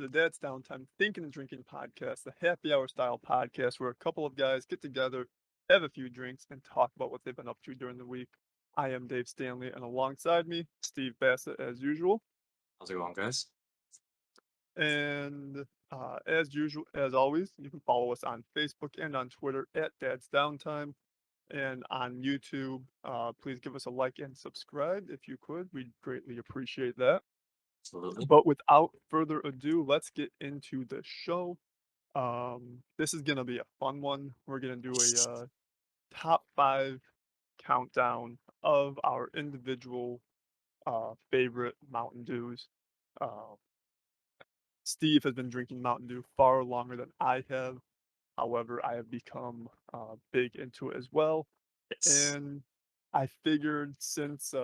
to Dad's Downtime Thinking and Drinking podcast, the happy hour style podcast where a couple of guys get together, have a few drinks, and talk about what they've been up to during the week. I am Dave Stanley, and alongside me, Steve Bassett, as usual. How's it going, guys? And as always, you can follow us on Facebook and on Twitter at Dad's Downtime, and on YouTube. Please give us a like and subscribe if you could. We'd greatly appreciate that. Absolutely. But without further ado, let's get into the show. This is gonna be a fun one. We're gonna do a top five countdown of our individual favorite Mountain Dews. Uh, Steve has been drinking Mountain Dew far longer than I have. However, I have become big into it as well, Yes. and I figured since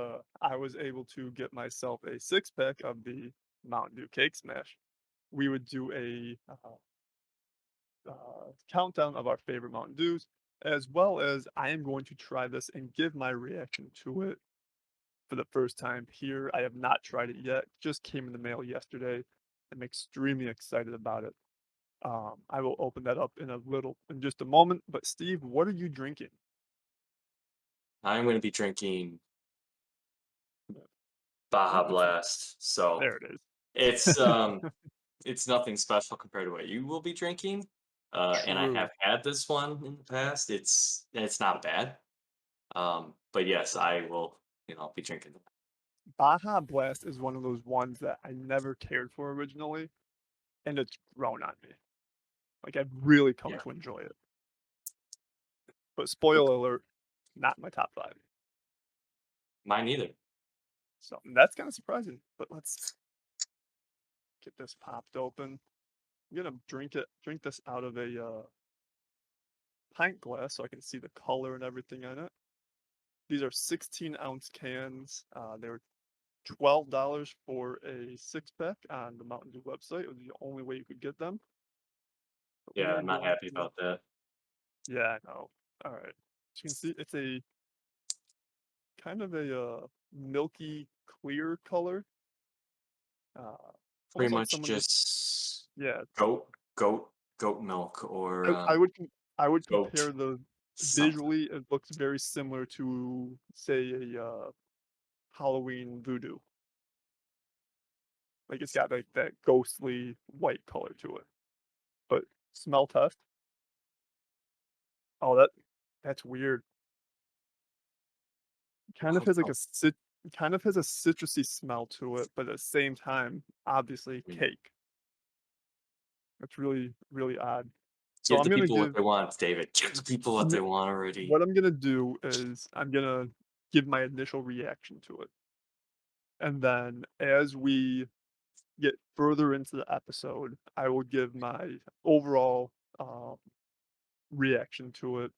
I was able to get myself a six pack of the Mountain Dew Cake Smash, we would do a countdown of our favorite Mountain Dews, as well as I am going to try this and give my reaction to it for the first time here. I have not tried it yet. Just came in the mail yesterday. I'm extremely excited about it. I will open that up in just a moment. But Steve, what are you drinking? I'm going to be drinking Oh, Baja Blast. So there it is. it's it's nothing special compared to what you will be drinking. And I True. have had this one in the past. It's not bad. But yes, I will, be drinking that. Baja Blast is one of those ones that I never cared for originally, and it's grown on me. Like I've really come Yeah. to enjoy it. But spoiler alert, not in my top five. Mine either. So that's kind of surprising. But let's get this popped open. I'm gonna drink this out of a pint glass so I can see the color and everything in it. These are 16-ounce cans. They're $12 for a six pack on the Mountain Dew website. It was the only way you could get them. But we Yeah, are I'm not going happy to. about that. Yeah, I know. All right. As you can see, it's a kind of a milky clear color. Uh, Pretty almost like much someone just just yeah. goat, goat, goat milk or I would goat compare the something. visually. It looks very similar to say a Halloween voodoo. Like it's got like that ghostly white color to it. But smell test. Oh, that's weird. Kind of Oh, has like oh, kind of has a citrusy smell to it, but at the same time, obviously mm. cake. That's really really odd. So Give the people what they want, David. Give the people what I'm they gonna want already. what I'm gonna do is I'm gonna give my initial reaction to it, and then as we get further into the episode, I will give my overall um, reaction to it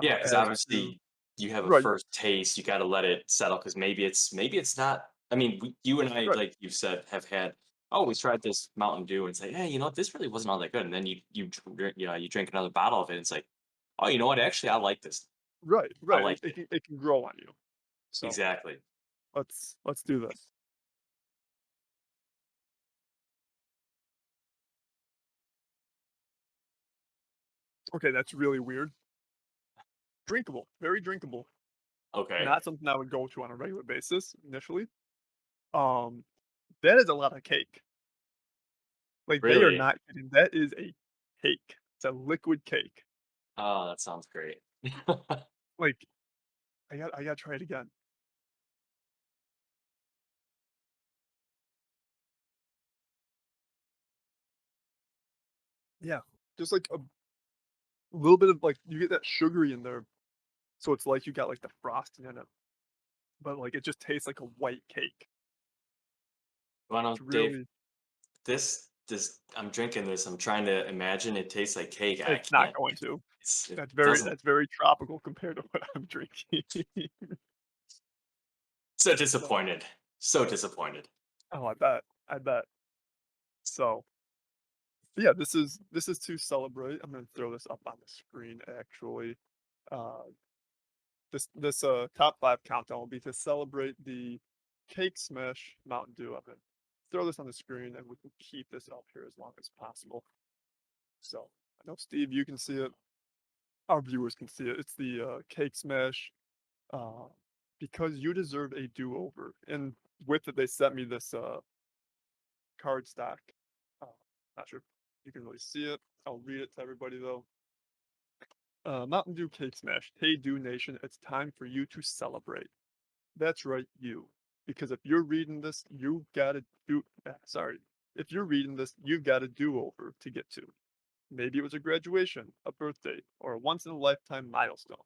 Yeah, because as to obviously you have a right, first taste, you gotta let it settle. Because maybe it's not. I mean, you and I, right, like you said, have had, "Oh, we tried this Mountain Dew," and say, "Hey, this really wasn't all that good," and then you drink another bottle of it, and it's like, "Oh, you know what? Actually, I like this. right, I right. like it." It can grow on you. So Exactly. let's do this. Okay, that's really weird. Drinkable, very drinkable. Okay. Not something I would go to on a regular basis initially. Um, that is a lot of cake. Like they are Really? not kidding. That is a cake. It's a liquid cake. Oh, that sounds great. Like I gotta try it again. Yeah, just like a little bit of like you get that sugary in there, so it's like you got like the frosting in it, but like it just tastes like a white cake. Well, It's no, Dave, really this I'm drinking this. I'm trying to imagine it tastes like cake. I it's not can't. going to. It doesn't. That's very tropical compared to what I'm drinking. So So, disappointed. So disappointed. oh, I bet. I bet. So, yeah, this is to celebrate. I'm gonna throw this up on the screen actually. Uh, this top five countdown will be to celebrate the Cake Smash Mountain Dew oven. throw this on the screen and we can keep this up here as long as possible. So I know Steve, you can see it. Our viewers can see it. It's the cake smash. Uh, because you deserve a do-over. And with it, they sent me this card stack. Uh, not sure if you can really see it. I'll read it to everybody though. Mountain Dew Cake Smash. Hey Dew Nation, it's time for you to celebrate. That's right, you. Because if you're reading this, you gotta do. Sorry. If you're reading this, you've got a do-over to get to. Maybe it was a graduation, a birthday, or a once in a lifetime milestone.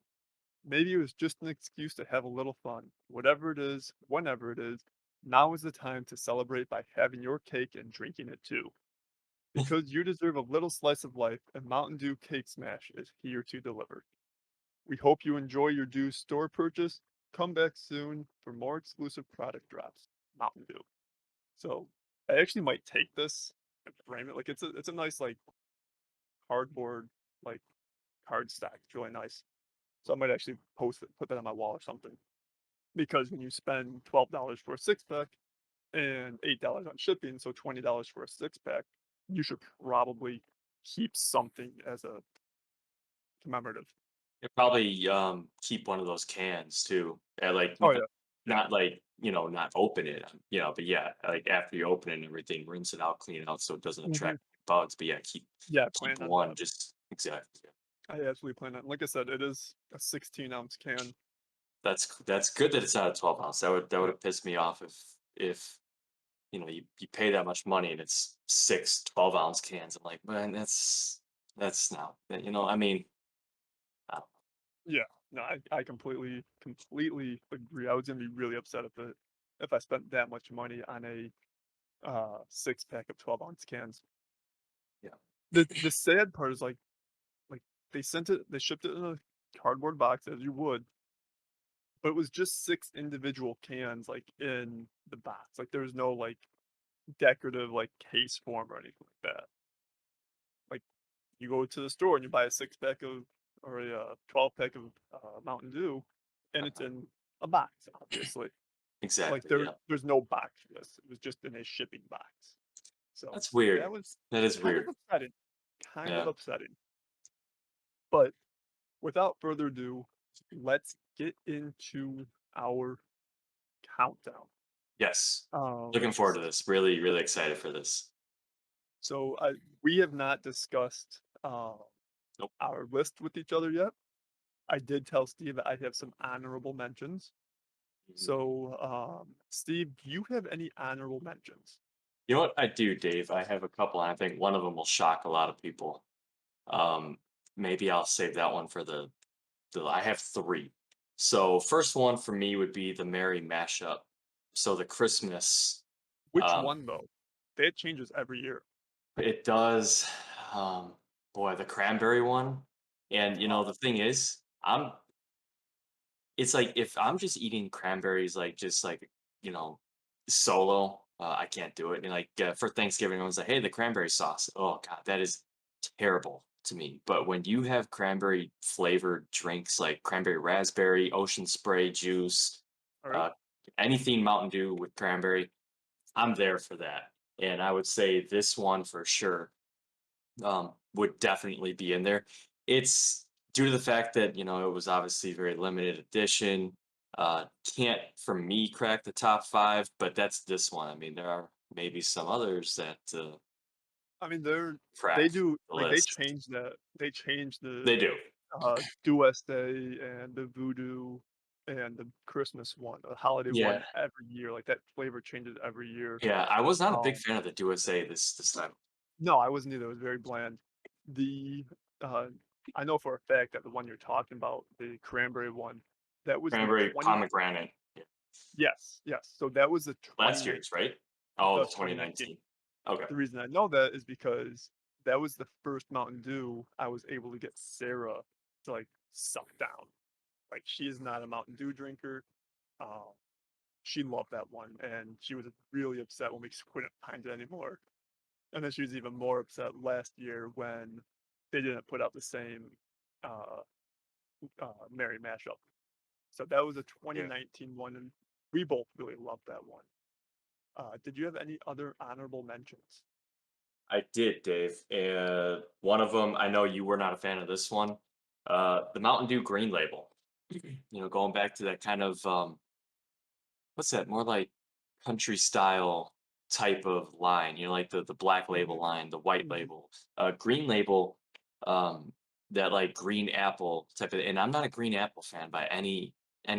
Maybe it was just an excuse to have a little fun. Whatever it is, whenever it is, now is the time to celebrate by having your cake and drinking it too. Because you deserve a little slice of life, and Mountain Dew Cake Smash is here to deliver. We hope you enjoy your Dew store purchase. Come back soon for more exclusive product drops. Mountain Dew. So I actually might take this and frame it. Like it's a nice like cardboard like card stack. It's really nice. So I might actually post it, put that on my wall or something. Because when you spend $12 for a six pack and $8 on shipping, so $20 for a six pack, you should probably keep something as a commemorative. You probably keep one of those cans too. Like Oh not yeah, yeah. not like, not open it, but yeah, like after you open it and everything, rinse it out, clean it out so it doesn't Hmm. attract bugs. But yeah, Yeah, I keep plan on one that. just exactly. Yeah. I absolutely plan on. Like I said, it is a 16-ounce can. That's good that it's not a 12 ounce. That would Yeah. have pissed me off if you pay that much money and it's 6 12-ounce cans. I'm like, man, that's not I mean, I don't Yeah. No, I completely agree. I was gonna be really upset if I spent that much money on a six pack of 12-ounce cans. yeah. The sad part is like they shipped it in a cardboard box as you would, but it was just six individual cans like in the box. Like there was no like decorative like case form or anything like that. Like you go to the store and you buy a six pack of or a 12 pack of Mountain Dew, and it's Uh-huh. in a box, obviously. Like Exactly. Yeah. there's no box for this. It was just in a shipping box. So That's that weird. was That is kind of weird. upsetting. Kind of Yeah. upsetting. But without further ado, let's get into our countdown. Yes. Um, Looking forward to this. Really, really excited for this. so we have not discussed Nope. our list with each other yet. I did tell Steve that I have some honorable mentions. Mhm. So, Steve, do you have any honorable mentions? You know what I do, Dave? I have a couple, and I think one of them will shock a lot of people. Um, Maybe I'll save that one for the. I have three. So first one for me would be the Merry mashup. So the Christmas. Which Um, one though? That changes every year. it does. Um, Boy, the cranberry one. And Uh, the thing is, it's like if I'm just eating cranberries, like just like you know, solo, I can't do it. And like for Thanksgiving, everyone's like, "Hey, the cranberry sauce." Oh God, that is terrible to me. But when you have cranberry flavored drinks like cranberry raspberry, ocean spray juice, all right. uh, anything Mountain Dew with cranberry, I'm there for that. And I would say this one for sure would definitely be in there. It's due to the fact that it was obviously very limited edition. Can't for me crack the top five, but that's this one. I mean, there are maybe some others that I mean, they crack do the like they list. changed that. They changed the They do. USA and the Voodoo and the Christmas one, the holiday one Yeah, every year. Like that flavor changes every year. yeah. I was not a big Um, fan of the USA this time. no, I wasn't either. It was very bland. The uh, I know for a fact that the one you're talking about, the cranberry one, that was the Cranberry 20. pomegranate. Yeah. Yes, yes. So that was the Last 2019. year's, right? Oh, The the 2019. 2019. Okay. The reason I know that is because that was the first Mountain Dew I was able to get Sarah to like suck down. Like she is not a Mountain Dew drinker. Um, she loved that one, and she was really upset when we couldn't find it anymore. And then she was even more upset last year when they didn't put out the same uh, Merry mashup. So that was a Yeah. 2019 one, and we both really loved that one. Did you have any other honorable mentions? I did, Dave. One of them, I know you were not a fan of this one. The Mountain Dew Green Label. Going back to that kind of what's that? More like country style type of line. Like the black label Mhm, line, the white mhm. label, green label. Um, that like green apple type of. And I'm not a green apple fan by any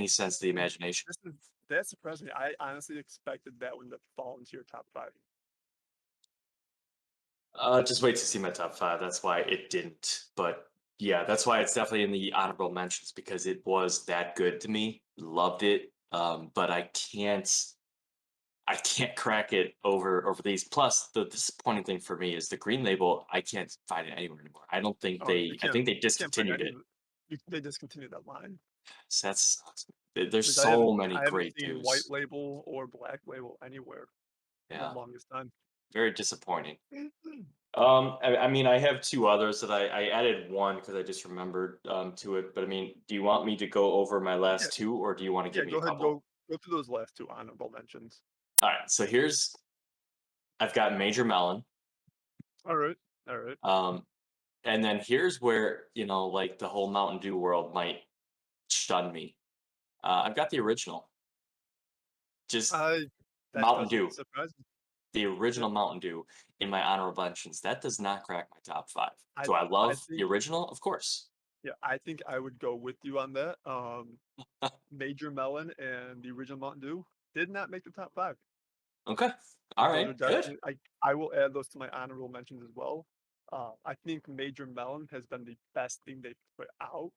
sense of the Mm, imagination. that surprised me. I honestly expected that one to fall into your top 5. Just wait to see my top five. That's why it didn't. But yeah, that's why it's definitely in the honorable mentions because it was that good to me. Loved it. But I can't crack it over these. Plus, the disappointing thing for me is the green label. I can't find it anywhere anymore. I don't think Oh, you they. I think they can't find discontinued any it. of it. They discontinued that line. So that sucks. There's Because so many I haven't great seen white dudes. label or black label anywhere in the Yeah, longest time. very disappointing. I mean, I have two others that I added one because I just remembered to it. But I mean, do you want me to go over my Yeah, last two, or do you want to yeah, give me go a ahead, couple? go through those last 2 honorable mentions. All right. So I've got Major Melon, Alright, alright. um, and then here's where like the whole Mountain Dew world might stun me. I've got the original, just I That Mountain doesn't Dew, surprise me. the Yeah, original Mountain Dew in my honorable mentions. That does not crack my top five. I Do I I love the think original? Of course. yeah, I think I would go with you on that. Major Melon and the original Mountain Dew did not make the top 5. Okay. All Those are right. Good. definitely I will add those to my honorable mentions as well. I think Major Melon has been the best thing they've put out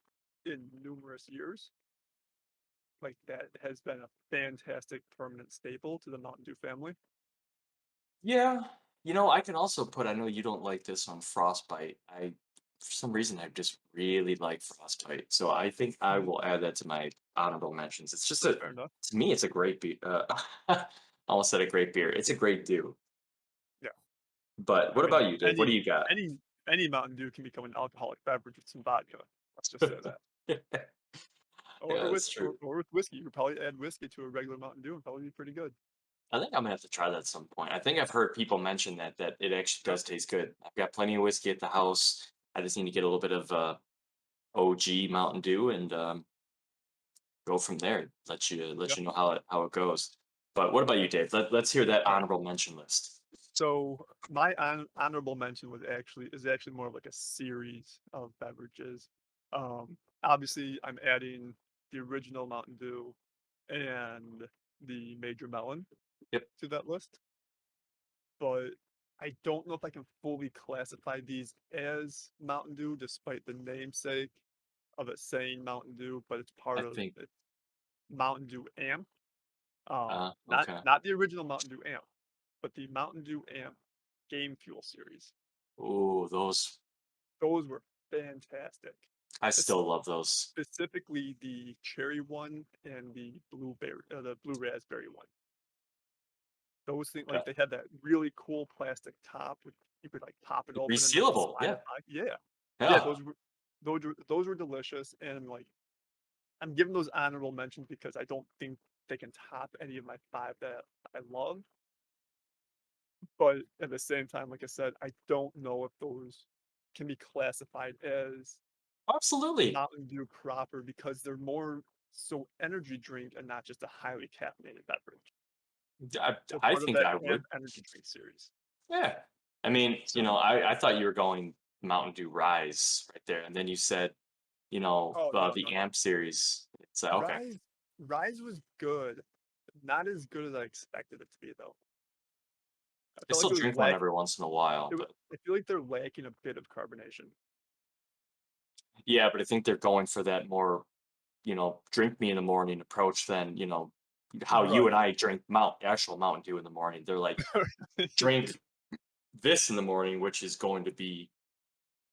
in numerous years. Like, that has been a fantastic permanent staple to the Mountain Dew family. Yeah, I can also put. I know you don't like this on Frostbite. For some reason, I just really like Frostbite, so I think I Mhm. will add that to my honorable mentions. It's just a, Fair enough. to me, it's a great beer. I almost said a great beer. It's a great do. Yeah. But I what about mean, you, Dave? What do you got? any Mountain Dew can become an alcoholic beverage with some vodka. Let's just say that. Yeah, that's true. Or with whiskey. You could probably add whiskey to a regular Mountain Dew and probably be pretty good. I think I'm gonna have to try that at some point. I think I've heard people mention that it actually Yep. does taste good. I've got plenty of whiskey at the house. I just need to get a little bit of OG Mountain Dew and go from there. Let Yep. you know how it goes. But what about you, Dave? Let's hear that All right. honorable mention list. So my honorable mention is actually more of like a series of beverages. Obviously, I'm adding the original Mountain Dew and the Major Melon Yep, to that list, but I don't know if I can fully classify these as Mountain Dew, despite the namesake of it saying Mountain Dew, but it's I part of think. it. Mountain Dew Amp. Okay. Not the original Mountain Dew Amp, but the Mountain Dew Amp Game Fuel series. Ooh, those. Those were fantastic. I Es still love those. Specifically the cherry one and the blue raspberry one. Those things, Yeah. like, they had that really cool plastic top with you could, like, pop it open and, like, Resealable. slide Yeah. it by. Yeah. Yeah, Yeah. those were delicious, and, like, I'm giving those honorable mentions because I don't think they can top any of my 5 that I love, but at the same time, like I said, I don't know if those can be classified as Absolutely. Mountain Dew proper because they're more so energy drink and not just a highly caffeinated beverage. I, They're I part of think that I AMP would. energy drink series. Yeah. I mean, So I thought you were going Mountain Dew Rise right there, and then you said, oh, no, no, the no. AMP series. It's like okay. Rise Rise was good. Not as good as I expected it to be, though. I I felt like still it was drink one every once in a while, but I feel like they're lacking a bit of carbonation. yeah, but I think they're going for that more, drink me in the morning approach than, how you Right. and I drink actual Mountain Dew in the morning. They're like, drink this in the morning, which is going to be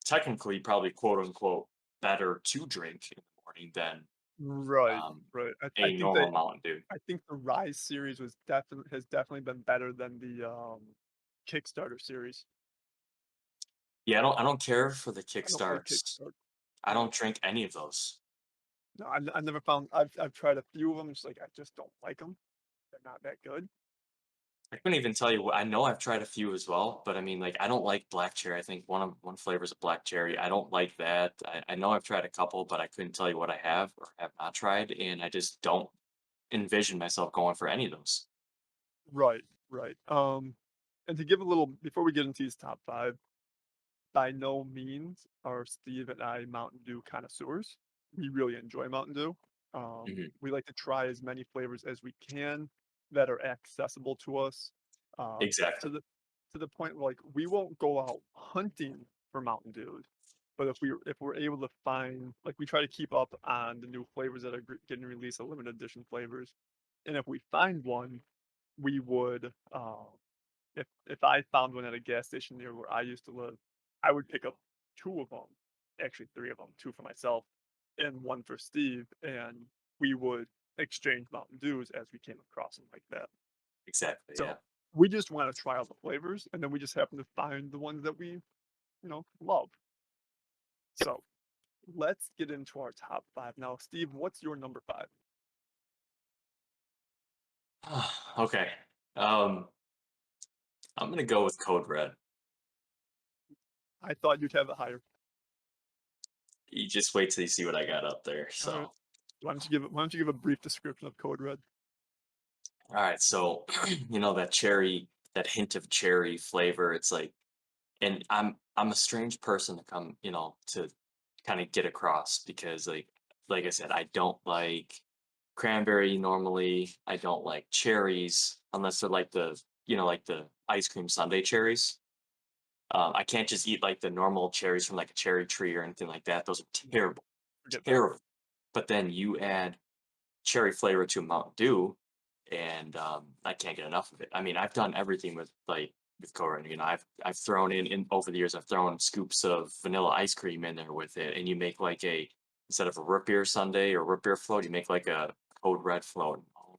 technically probably quote unquote better to drink in the morning than Right, um, right. a normal Mountain Dew. I think the Rise series has definitely been better than the, Kickstarter series. Yeah, I don't care for the I don't like kickstarts. Kickstarter. I No. don't drink any of those. No, I've never found I've tried a few of them. Just like, I just don't like them. 'Em. They're not that good. I couldn't even tell you what I know I've tried a few as well, but I mean, like, I don't like black cherry. I think one flavor is a black cherry. I don't like that. I know I've tried a couple, but I couldn't tell you what I have or have not tried, and I just don't envision myself going for any of those. Right, right. And to give a little before we get into these top 5, by no means are Steve and I Mountain Dew connoisseurs. We really enjoy Mountain Dew. Mhm. We like to try as many flavors as we can that are accessible to us. To Exactly. the point where, like, we won't go out hunting for Mountain Dews, but if we're able to find, like, we try to keep up on the new flavors that are getting released, the limited edition flavors, and if we find one, we would. If I found one at a gas station near where I used to live, I would pick up 2 of them, actually 3 of them, 2 for myself and 1 for Steve, and we would exchange Mountain Dews as we came across them like that. Exactly. So, Yeah. we just wanna try all the flavors, and then we just happen to find the ones that we, love. So, let's get into our top 5 now. Steve, what's your number 5? Okay. Um, I'm gonna go with Code Red. I thought you'd have it higher. You just wait till you see what I got up there. Alright. So, Why don't you give a brief description of Code Red? all right. So, that hint of cherry flavor. It's like, and I'm a strange person to come, to kind of get across because like I said, I don't like cranberry normally. I don't like cherries unless they're like like the ice cream sundae cherries. I can't just eat like the normal cherries from like a cherry tree or anything like that. Those are Yeah, terrible, forget that. terrible. But then you add cherry flavor to Mountain Dew, and I can't get enough of it. I mean, I've done everything with Code. I've thrown in over the years. I've thrown scoops of vanilla ice cream in there with it, and you make like a instead of a root beer sundae or root beer float, you make like a Code Red float. Oh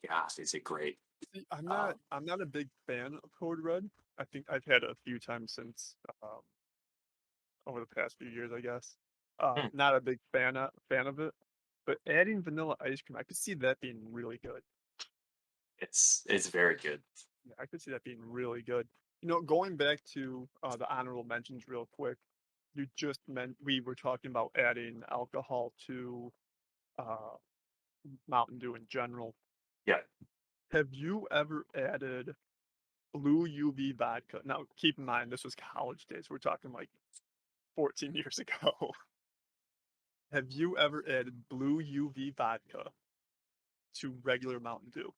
my gosh, is it great? See, Um, I'm not a big fan of Code Red. I think I've had it a few times since, over the past few years, I guess. hmm, Not a big fan of it, but adding vanilla ice cream, I could see that being really good. it's very good. Yeah, I could see that being really good. Going back to, the honorable mentions real quick, you just meant we were talking about adding alcohol to, uh, Mountain Dew in general. Yeah. Have you ever added Blue UV vodka? Now, keep in mind, this was college days. We're talking like 14 years ago. Have you ever added Blue UV vodka to regular Mountain Dew?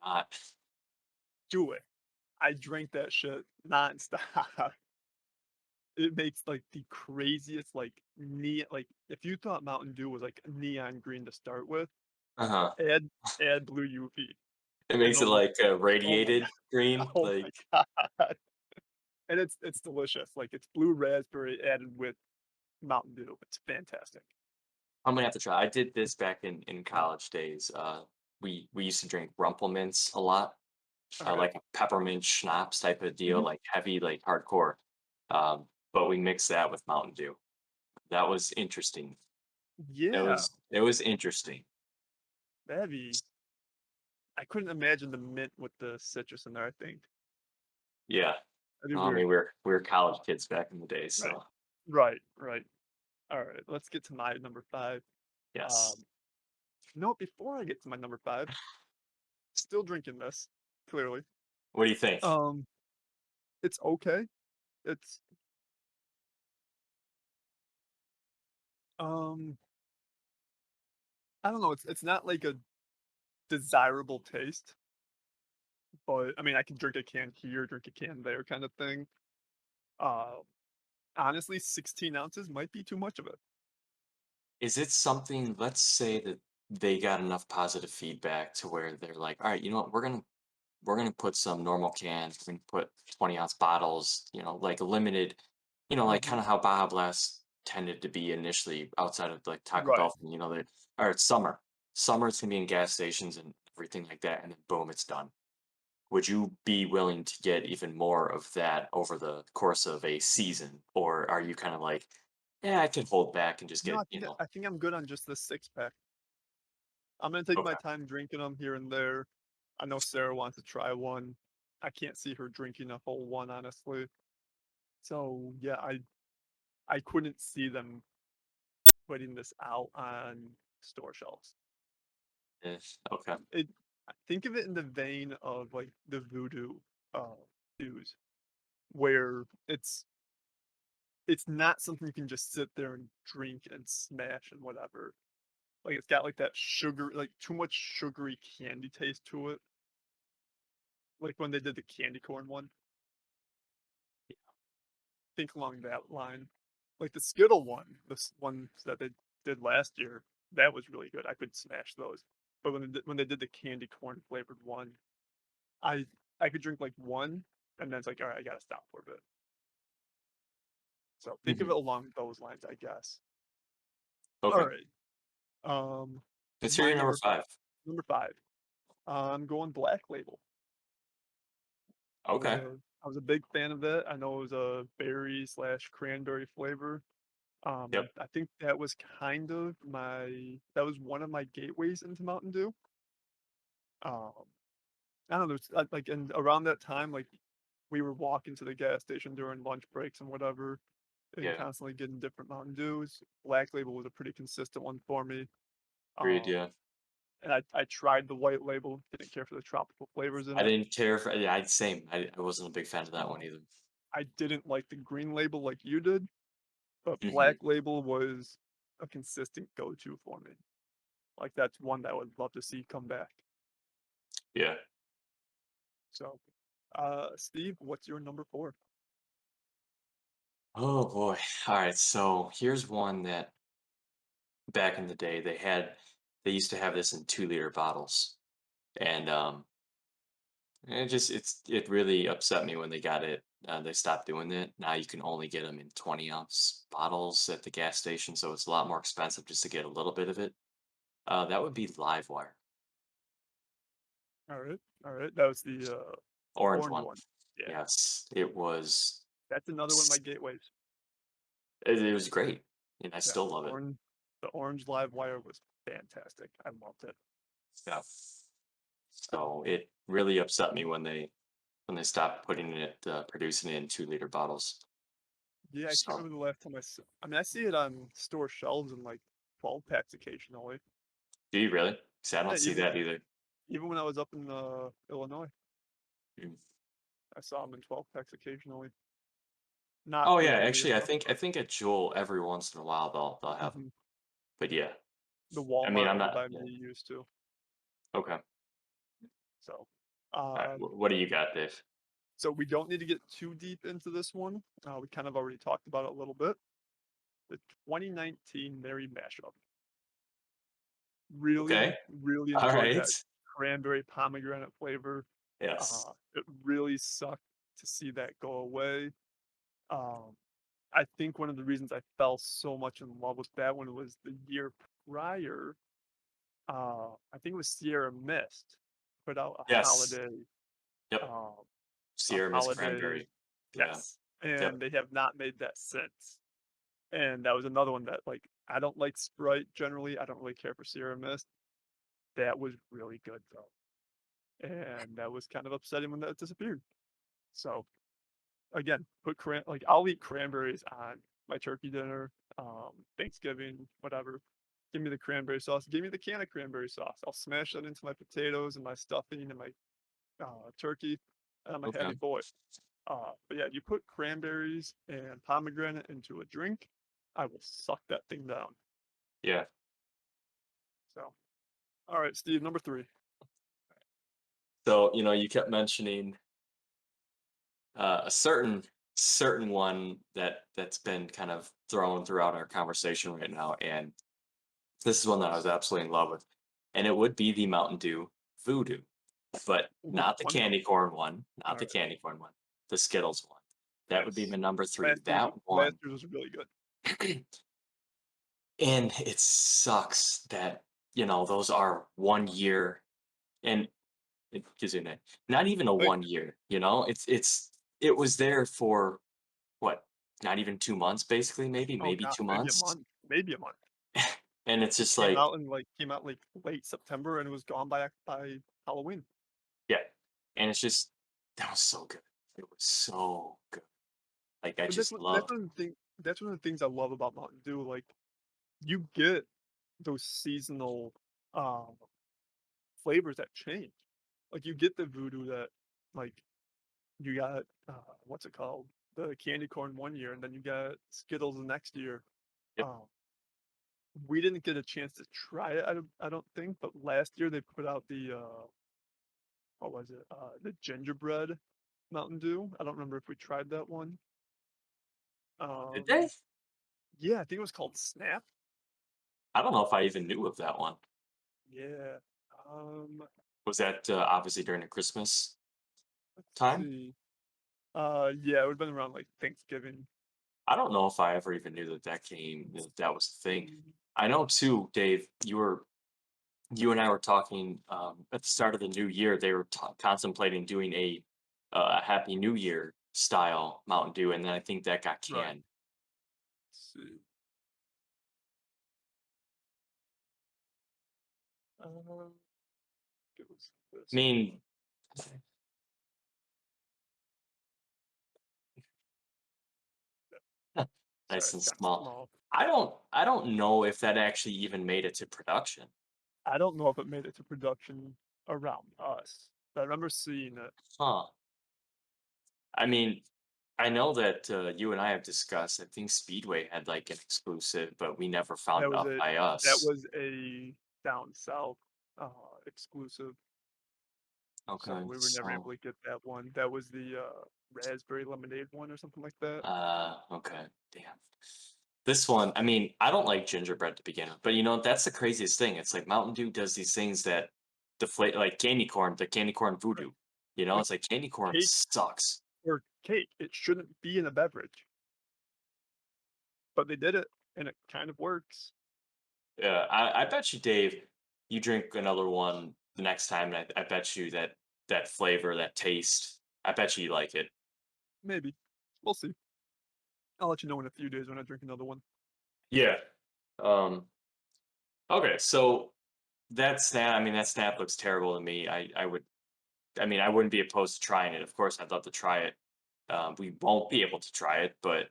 Not. Do it. I drink that shit nonstop. It makes like the craziest like if you thought Mountain Dew was like neon green to start with, Uh-huh. add add Blue UV It and makes it it'll look like oh my radiated god. green. Oh Like my god. And it's delicious. Like it's blue raspberry added with Mountain Dew. It's fantastic. I'm gonna have to try. I did this back in college days. We used to drink Rumplemint's a lot, Okay. like a peppermint schnapps type of deal, Mhm. like heavy, like hardcore. But we mixed that with Mountain Dew. That was interesting. It Yeah, was interesting. that'd be I couldn't imagine the mint with the citrus in there, I think. Yeah. That'd be Well, I mean, weird. we were college kids back in the day, Right. so Right, right. Alright, let's get to my number 5. yes. Um, before I get to my number 5, still drinking this, clearly. What do you think? Um, it's okay. It's, um, I don't know, it's not like a desirable taste, but, I mean, I can drink a can here, drink a can there kinda thing. Uh, Honestly, 16 ounces might be too much of it. Is it something? Let's say that they got enough positive feedback to where they're like, all right, you know what, we're gonna put some normal cans. We're gonna put 20-ounce bottles. Like a limited. Like kind Mhm. of how Baja Blast tended to be initially outside of like Taco Right. Bell. That or it's summer. Summer it's gonna be in gas stations and everything like that, and then boom, it's done. Would you be willing to get even more of that over the course of a season, or are you kind of like, yeah, I can hold back and just No, get I think I'm good on just this 6-pack. I'm gonna take my okay, time drinking them here and there. I know Sarah wants to try one. I can't see her drinking a whole one, honestly. So yeah, I couldn't see them putting this out on store shelves. Eh, okay. It think of it in the vein of like the voodoo uh stews, where it's not something you can just sit there and drink and smash and whatever. Like it's got like that sugar, like too much sugary candy taste to it. Like when they did the candy corn one, think along that line. Like the Skittle one, ones that they did last year, that was really good. I could smash those. But when they did the candy corn flavored one, I I could drink like one, and then it's like, all right, I gotta stop for a bit. So think of Mhm. it along those lines, I guess. All Okay. right. Um, Let's hear my your number number 5. number five. I'm going Black Label. Okay. I was a big fan of it. I know it was a berry slash cranberry flavor. Yep. I think that was that was one of my gateways into Mountain Dew. Um, I don't know, like, and around that time, like, we were walking to the gas station during lunch breaks and whatever, and Yeah. constantly getting different Mountain Dews. Black Label was a pretty consistent one for me. Agreed, Um, yeah. and I tried the white label, didn't care for the tropical flavors in I it. didn't care for yeah, I same. I wasn't a big fan of that one Um, either. I didn't like the green label like you did, but Mhm. Black Label was a consistent go-to for me. Like, that's one that I would love to see come back. Yeah. So, Steve, what's your number 4? Oh boy. All right. So here's one that back in the day they used to have this in 2-liter bottles. And it really upset me when they got it. They stopped doing it. Now you can only get them in 20-ounce bottles at the gas station, so it's a lot more expensive just to get a little bit of it. That would be Livewire, Alright, alright, that was the, orange orange one. one. Yeah, Yes, it was. that's another one of my gateways. It was great, and I Yeah, still love it. the orange live wire was fantastic. I loved it. Yeah. So it really upset me when they stopped putting it, producing it in 2-liter bottles. Yeah, I can't So, remember the last time I mean, I see it on store shelves in, like, 12 packs occasionally. do you really? See, I Yeah, don't see that either. even when I was up in, Illinois, Mm. I saw them in 12 packs occasionally. Not Oh yeah, frequently actually, enough, I but think at Jewel every once in a while they'll have them. mhm. But yeah, The I mean, Walmart I'm over not. by Yeah. me used to. Okay. So, All right. uh What do you got, Dave? so we don't need to get too deep into this one. We kind of already talked about it a little bit. The 2019 Mary mashup. Really, Okay. really All enjoyed right. that cranberry pomegranate flavor. Yes. It really sucked to see that go away. Um, I think one of the reasons I fell so much in love with that one was the year prior. I think it was Sierra Mist put out Yes. Yep. um, a Sierra Mist holiday, Cranberry. Yeah. yes, Yep. and they have not made that since. And that was another one that, like, I don't like Sprite generally. I don't really care for Sierra Mist. That was really good though, and that was kind of upsetting when that disappeared. So again, like I'll eat cranberries on my turkey dinner, Thanksgiving, whatever. Give me the cranberry sauce. Give me the can of cranberry sauce. I'll smash that into my potatoes and my stuffing and my turkey, and I'm a Okay. happy boy. But yeah, you put cranberries and pomegranate into a drink, I will suck that thing down. Yeah. So, all right, Steve, number 3. So you kept mentioning a certain one that's been kind of thrown throughout our conversation right now, and this is one that I was absolutely in love with, and it would be the Mountain Dew Voodoo, but Ooh, not the one more. candy corn one, All not the right. candy corn one, the Skittles one. That would be Yes. my number 3. That Last one, year's was really good. and it sucks that those are 1 year, and it gives you a name. Not even a Like, 1 year. It was there for what? Not even 2 months, basically, oh maybe god, 2 months, maybe a month. and it's It just like came out like late September and it was gone by Halloween. Yeah, and it's just that was so good. It was so good. Like, I And just that's loved. one of the thing that's one of the things I love about Mountain Dew, like, you get those seasonal, um, flavors that change. Like, you get the voodoo that, like, you got, what's it called? The candy corn one year, and then you got Skittles the next year. Yep. Um, we didn't get a chance to try it, I don't think, but last year they put out the, what was it? The gingerbread Mountain Dew. I don't remember if we tried that one. Did they? Um, yeah, I think it was called Snap. I don't know if I even knew of that one. Yeah. Um, Was that, obviously during the Christmas let's time? see. Yeah, it would've been around, like, Thanksgiving. I don't know if I ever even knew that that was a thing. Mm, I know too, Dave, you and I were talking, at the start of the new year, they were contemplating doing a Happy New Year style Mountain Dew, and then I think that got right. canned. Let's see. Um, it was I this one. mean, Sorry, nice it's and kinda small. small. I don't know if that actually even made it to production. I don't know if it made it to production around us, but I remember seeing it. Huh. I mean, I know that, you and I have discussed, I think Speedway had, like, an exclusive, but we never found That it was up a by that us. was a down south, exclusive, so Okay, we were never able so to get that one. That was the, raspberry lemonade one or something like that. okay, damn. This one, I mean, I don't like gingerbread to begin with, but, that's the craziest thing. It's like Mountain Dew does these things that deflate like candy corn, the candy corn Right. voodoo, Like, it's like candy corn cake sucks. or cake, it shouldn't be in a beverage, but they did it, and it kind of works. Yeah, I bet you, Dave, you drink another one the next time, and I bet you that flavor, that taste, I bet you like it. Maybe. We'll see. I'll let you know in a few days when I drink another one. Yeah. Um, okay, so that snap looks terrible to me. I mean, I wouldn't be opposed to trying it. Of course, I'd love to try it. We won't be able to try it, but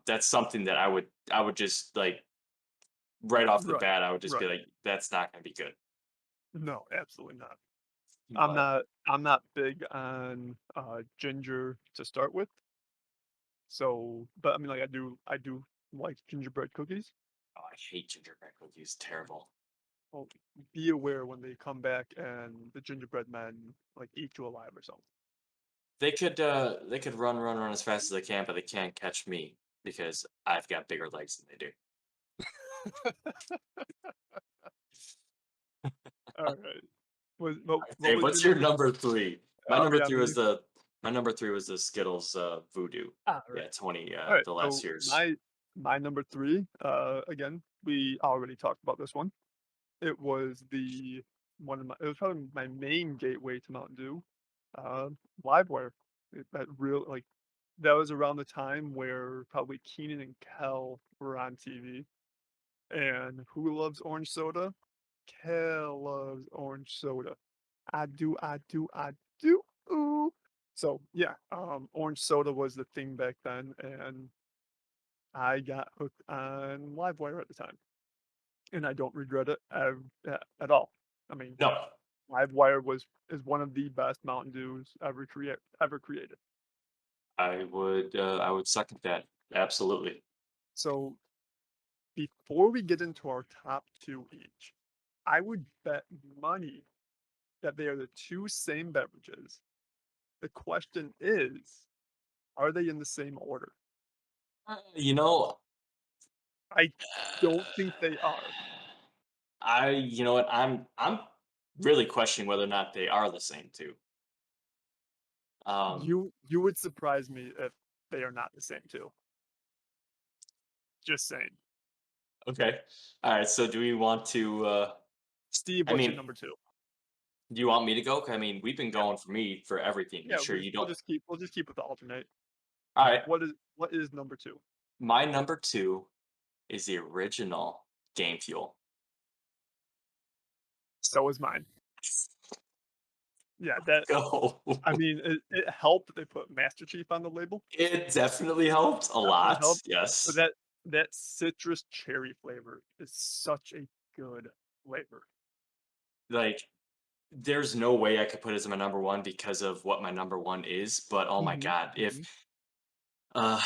that's something that I would just like right off the Right. bat. I would just be Right. like, that's not going to be good. No, absolutely not. I'm But not I'm not big on, ginger to start with, so but, I mean, like, I do like gingerbread cookies. oh, I hate gingerbread cookies. Terrible. Well, be aware when they come back and the gingerbread men, like, eat you alive or something. They could run as fast as they can, but they can't catch me because I've got bigger legs than they do. Alright. What Hey, was your what's your number number three? My oh, number yeah, three was me the my number three was the Skittles Voodoo. right. Yeah, 20 Alright, the last so year's. my number 3, again, we already talked about this one. It was it was probably my main gateway to Mountain Dew, uh, Livewire. That was around the time where probably Keenan and Kel were on TV, and who loves orange soda? Kel loves orange soda. I do, I do, I do. Ooh. So yeah, orange soda was the thing back then, and I got hooked on Livewire at the time, and I don't regret it at all. I mean, No, Livewire is one of the best Mountain Dews ever created. I would second that. Absolutely. So before we get into our top two each, I would bet money that they are the two same beverages. The question is, are they in the same order? You know, I don't think they are. you know what? I'm really questioning whether or not they are the same too. Um, You would surprise me if they are not the same too. Just saying. okay. All right. So do we want to? Steve, I what's your mean, number two? do you want me to go? 'Cause I mean, we've been Yeah, going for me for everything. You yeah. sure you We'll don't? just keep with the alternate. All right. What is number two? My number two is the original Game Fuel. So is mine. Yeah, that Go. I mean, it helped that they put Master Chief on the label, It definitely helped a definitely lot. helped, but Yes. that citrus cherry flavor is such a good flavor. Like, there's no way I could put it as my number one because of what my number one is. But oh my Mhm, god, if mhm. uh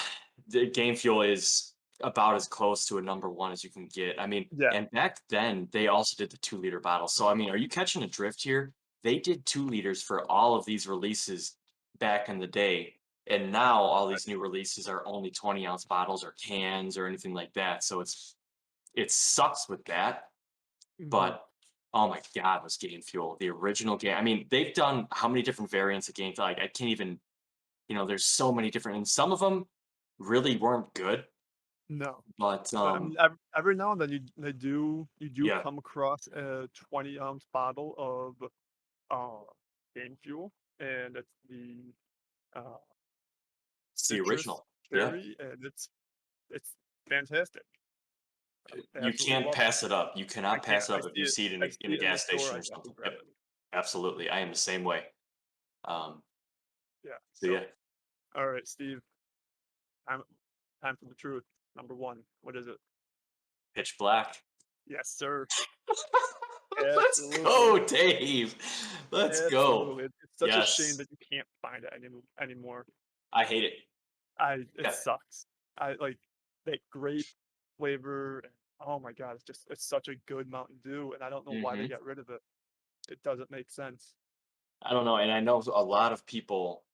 the game fuel is about as close to a number one as you can get. I mean, Yeah, and back then they also did the 2 liter bottle. So I mean, are you catching a drift here? They did 2 liters for all of these releases back in the day. And now all right. these new releases are only 20-ounce bottles or cans or anything like that. So it sucks with that. Mhm. But oh my god, was Game Fuel the original game? I mean, they've done how many different variants of Game Fuel? Like I can't even. There's so many different, and some of them really weren't good. No, But but I mean, every now and then you do yeah, come across a 20-ounce bottle of, Game Fuel, and it's the, uh, it's the citrus original. Yeah, cherry, and it's fantastic. I you absolutely can't love it. pass it up. You I cannot can't. pass it up if you see it in I in see a it in the gas store, station I or have to something. grab Yep, it. absolutely. I am the same way. Um, Yeah, so yeah, so, alright, Steve, time time for the truth. Number 1, what is it? Pitch Black. Yes, sir. Let's Absolutely. go, Dave. Let's go. Absolutely. It's such a shame Yes, that you can't find it anymore. I hate it. It Yeah. sucks. I like that grape flavor, and oh my god, it's such a good Mountain Dew, and I don't know why they Hmm. got rid of it. It doesn't make sense. I don't know, and I know a lot of people.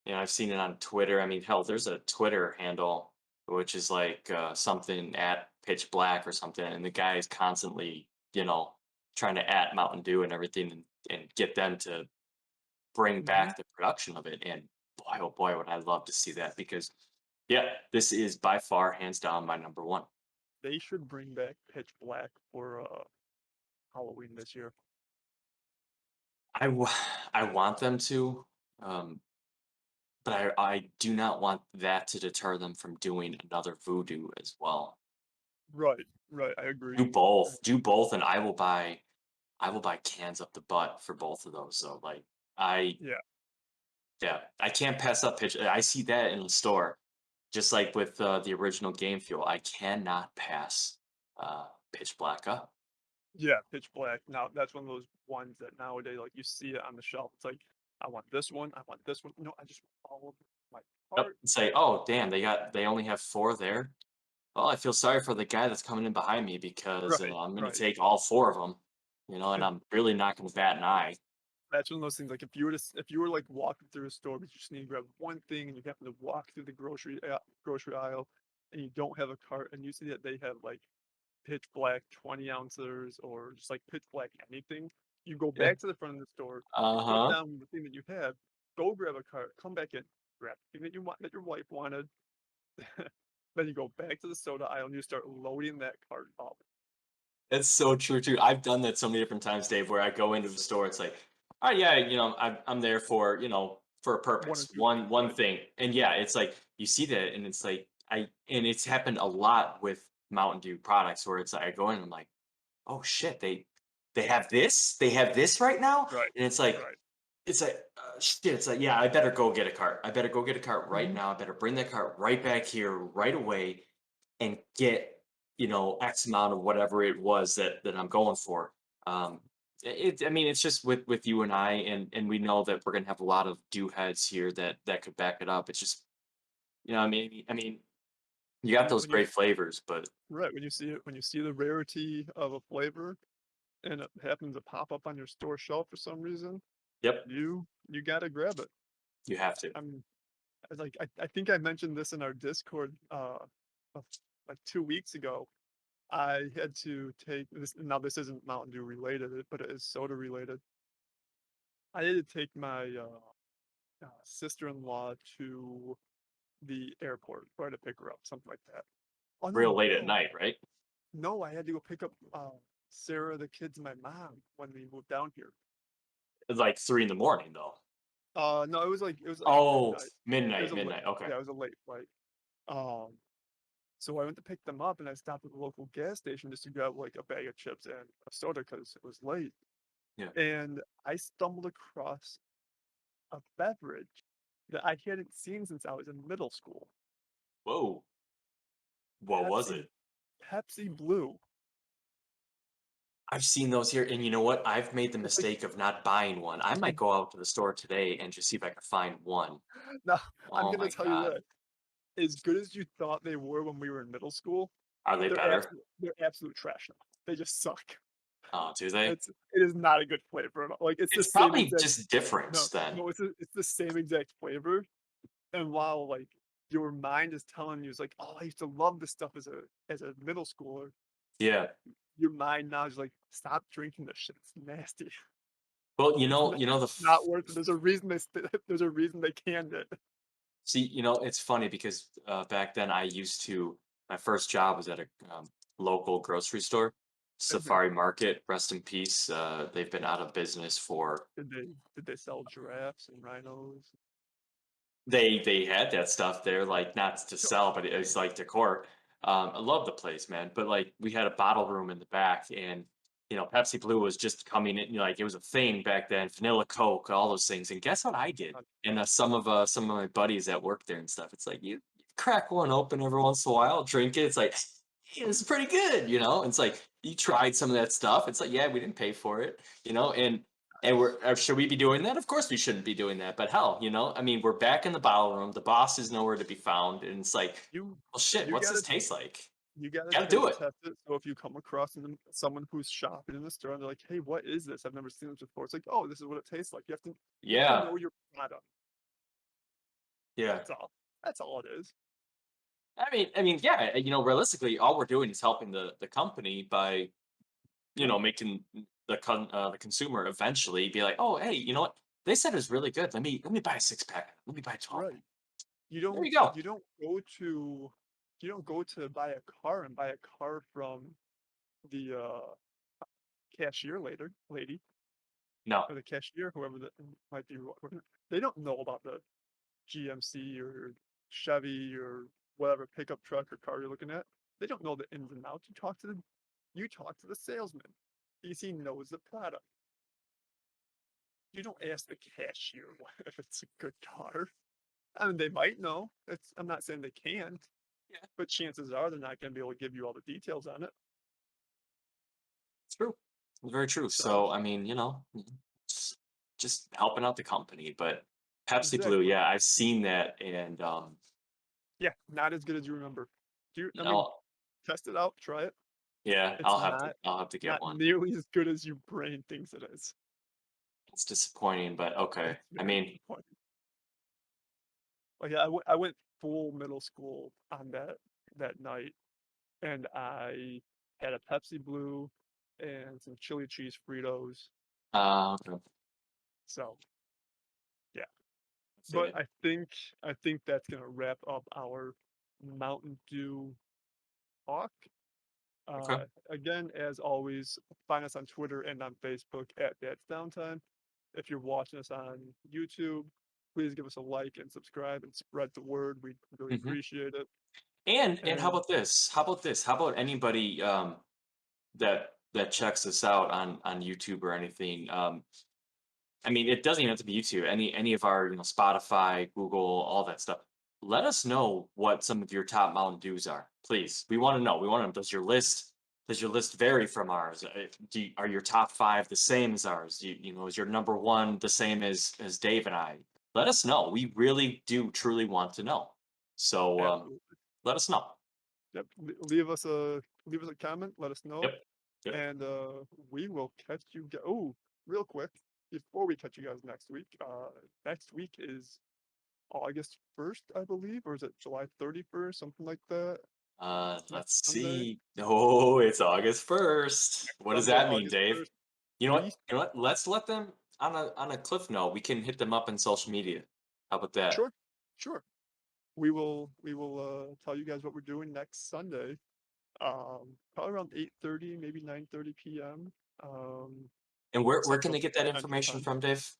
I've seen it on Twitter. I mean, hell, there's a Twitter handle which is like something at Pitch Black or something, and the guy is constantly, trying to at Mountain Dew and everything, and get them to bring Mhm. back the production of it. And boy, oh boy, would I love to see that because, yeah, this is by far, hands down, my number one. They should bring back Pitch Black for, Halloween this year. I, w- I want them to, um, but I do not want that to deter them from doing another Voodoo as well. Right, right, I agree. Do both, and I will buy cans up the butt for both of those. So like I Yeah, yeah, I can't pass up pitch. I see that in the store, just like with the original Game Fuel. I cannot pass Pitch Black up. yeah, Pitch Black. Now, that's one of those ones that nowadays, like, you see it on the shelf, it's like, "I want this one, I want this one." No, I just want all of them in my Yep. cart. Say, oh damn, they only have four there. Well, I feel sorry for the guy that's coming in behind me because Right, I'm going to right. take all four of them. And And I'm really not going to bat an eye. that's one of those things, like, if you were, like, walking through a store, but you just need to grab one thing, and you happen to walk through the grocery aisle, and you don't have a cart, and you see that they have, like, Pitch Black 20 ounces or just, like, Pitch Black anything, you go Yeah. back to the front of the store, you Uh put huh. down the thing that you have, go grab a cart, come back in, grab the thing that you want that your wife wanted, then you go back to the soda aisle, and you start loading that cart up. That's so true too. I've done that so many different times, Dave, where I go into the store. It's like, oh yeah, I'm there for for a 1 or purpose, 2 things, one right. thing, and yeah, it's like you see that, and it's like and it's happened a lot with Mountain Dew products where it's like I go in, and I'm like, oh shit, they have this right now, Right, and right. it's like shit. It's like yeah, I better go get a cart. I better go get a cart right Mhm. now. I better bring that cart right back here right away and get X amount of whatever it was that I'm going for. Um, I mean, it's just with you and I, and we know that we're gonna have a lot of do heads here that could back it up. It's just I mean, you got those When you great flavors, but right, when you see the rarity of a flavor and it happens to pop up on your store shelf for some reason, yep, you gotta grab it. you have to. I mean, I think I mentioned this in our Discord, of like 2 weeks ago. I had to take this now this isn't Mountain Dew related, but it is soda related. I had to take my, sister-in-law to the airport, or I had to pick her up, something like that. Oh, Real no, late at no. night, right? No, I had to go pick up, Sarah, the kids, and my mom when we moved down here. It's like 3 in the morning though. No, it was like Oh, midnight. It was midnight, a late midnight. Okay. yeah, it was a late flight. Um, so I went to pick them up, and I stopped at the local gas station just to grab, like, a bag of chips and a soda because it was late. Yeah. and I stumbled across a beverage that I hadn't seen since I was in middle school. Whoa. What was Pepsi it? Pepsi Blue. I've seen those here, and you know what? I've made the It's like mistake of not buying one. I might go out to the store today and just see if I can find one. now I'm Oh gonna my tell you god. this, as good as you thought they were when we were in middle school, Are they better? they're absolute trash now. They just suck. Oh, do they? It is not a good flavor at all. Like, it's the It's same probably exact just different no, then. no, it's the same exact flavor, and while, like, your mind is telling you, it's like, "Oh, I used to love this stuff as a middle schooler," Yeah. your mind now is like, "Stop drinking this shit, it's nasty." Well, It's you know not worth it. There's a reason there's a reason they canned it. see, it's funny because back then I used to my first job was at a local grocery store, Same here. Safari Market. Rest in peace. They've been out of business for Did they sell giraffes and rhinos? they had that stuff there, like, not to Sure. sell, but it was, like, decor. I love the place, man, but, like, we had a bottle room in the back, and, Pepsi Blue was just coming in, like, it was a thing back then, vanilla Coke, all those things, and guess what I did? And, some of my buddies that worked there and stuff, it's like, you crack one open every once in a while, drink it, it's like, "Hey, it's pretty good," you know? It's like, you tried some of that stuff, it's like, "Yeah, we didn't pay for it," and should we be doing that? Of course we shouldn't be doing that. But hell, I mean, we're back in the bottle room. The boss is nowhere to be found, and it's like, You well, shit. you What's this gotta taste like? you gotta Got to do taste it. test it, so if you come across someone who's shopping in the store and they're like, "Hey, what is this? I've never seen this before." It's like, "Oh, this is what it tastes like." You have to Yeah, know your product. yeah. That's all. That's all it is. Yeah. Realistically, all we're doing is helping the company by Right. making the consumer eventually be like, oh, hey, you know what? They said it was really good. Let me buy a 6 pack. Let me buy a 12 pack. Right. There you go. You don't go to you don't go to buy a car and buy a car from the, cashier later lady, No. or the cashier, whoever that might be, they don't know about the GMC or Chevy or whatever pickup truck or car you're looking at. They don't know the ins and outs. You talk to the salesman. He knows the product. You don't ask the cashier if it's a good car. I mean, they might know. I'm not saying they can't, Yeah, but chances are they're not going to be able to give you all the details on it. it's true. It's very true. So So, I mean, just just helping out the company. But Pepsi Blue, exactly, yeah, I've seen that, and yeah, not as good as you remember. Do you? you I mean, know, test it out, try it. yeah, It's not I'll have to get not one. nearly as good as your brain thinks it is. It's disappointing, but okay. It's I very mean, disappointing. Like, yeah, I went full middle school on that night, and I had a Pepsi Blue and some chili cheese Fritos. okay, So yeah, I feel but you. I think that's gonna wrap up our Mountain Dew talk. Okay. Again, as always, find us on Twitter and on Facebook at That's Downtime. If you're watching us on YouTube, please give us a like and subscribe and spread the word. We'd really hmm appreciate it. And how And about this? How about this? How about anybody that checks us out on YouTube or anything? I mean, it doesn't even have to be YouTube. Any of our, Spotify, Google, all that stuff. Let us know what some of your top Mountain Dews are, please. We want to know. We want to know. Does your list vary from ours? Are your top five the same as ours? Is your number one the same as Dave and I? Let us know. We really do truly want to know. So absolutely, let us know. yep. Leave us a comment. Let us know, Yep. Yep. and we will catch you. Oh, real quick before we catch you guys next week. Next week is August 1st, I believe, or is it July 31st, something like that. Next Let's Sunday. see. Oh, it's August 1st. Next What does Sunday, that mean, August Dave? 1st. You know We what? You know what? Let's let them on a cliff note. We can hit them up in social media. How about that? Sure, sure. We will tell you guys what we're doing next Sunday. Probably around 8:30, maybe 9:30 p.m. Um, And where can Central they get that Central information Time. from, Dave?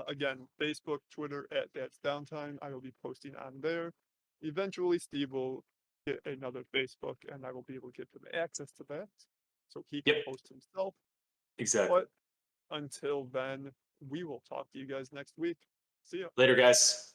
Again, Facebook, Twitter at That's Downtime. I will be posting on there. Eventually, Steve will get another Facebook, and I will be able to give him access to that, so he can Yep, post himself. exactly. But until then, we will talk to you guys next week. See ya. Later, guys.